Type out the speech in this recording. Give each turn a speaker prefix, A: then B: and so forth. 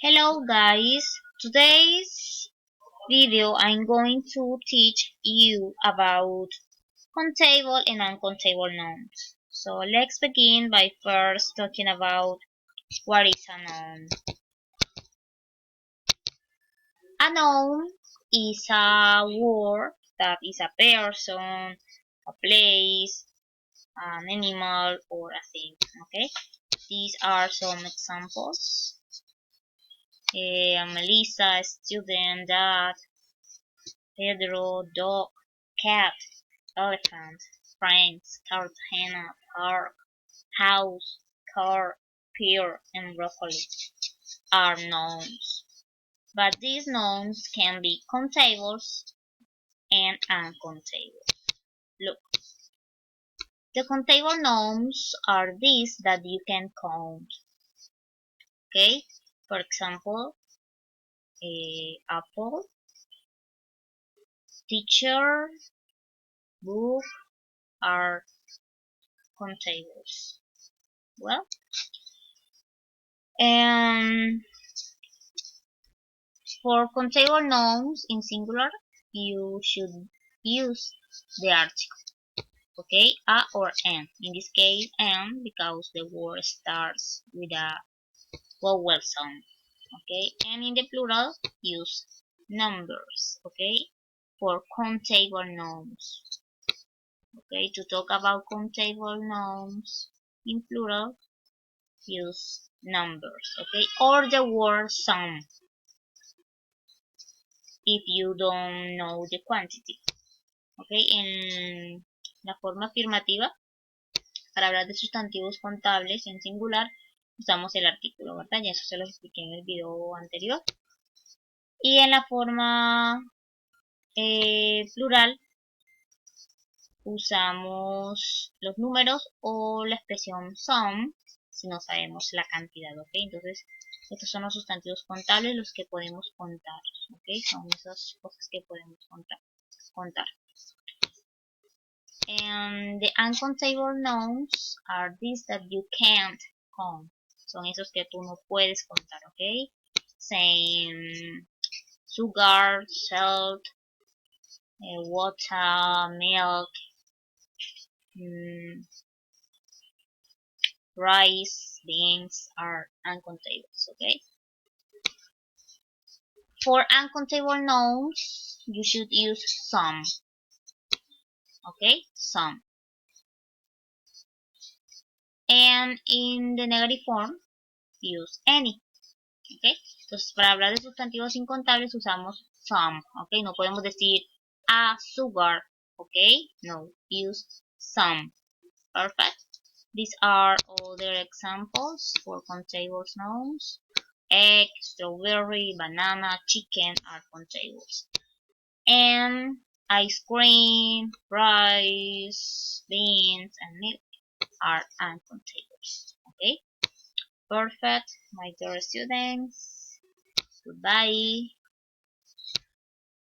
A: Hello guys, today's video I'm going to teach you about countable and uncountable nouns. So let's begin by first talking about what is a noun. A noun is a word that is a person, a place, an animal, or a thing. Okay, these are some examples. Melissa, student, dad, Pedro, dog, cat, elephant, friends, Cartagena, park, house, car, pear, and broccoli are nouns. But these nouns can be countables and uncountable. Look, the countable nouns are these that you can count. Okay, for example, apple, teacher, book are countables. Well, and for countable nouns in singular, you should use the article. Okay, a or n. In this case, n because the word starts with a vowel sound. Okay, and in the plural, use numbers. Okay, for countable nouns. Okay, to talk about countable nouns in plural, use numbers. Okay, or the word sum if you don't know the quantity. Okay, en la forma afirmativa, para hablar de sustantivos contables en singular, usamos el artículo, ¿verdad? Ya eso se lo expliqué en el video anterior. Y en la forma plural, usamos los números o la expresión sum si no sabemos la cantidad, ¿ok? Entonces, estos son los sustantivos contables, los que podemos contar, ¿ok? Son esas cosas que podemos contar. And the uncountable nouns are these that you can't count. Son esos que tú no puedes contar, ¿ok? Same sugar, salt, water, milk, rice, beans are uncountables, okay? For uncountable nouns, you should use some, okay? Some. And in the negative form, use any, okay? Entonces, para hablar de sustantivos incontables usamos some, okay? No podemos decir a sugar, okay? No, use some. Perfect. These are other examples for countable nouns. Egg, strawberry, banana, chicken are countables. And ice cream, rice, beans, and milk are uncountables. Okay? Perfect, my dear students. Goodbye.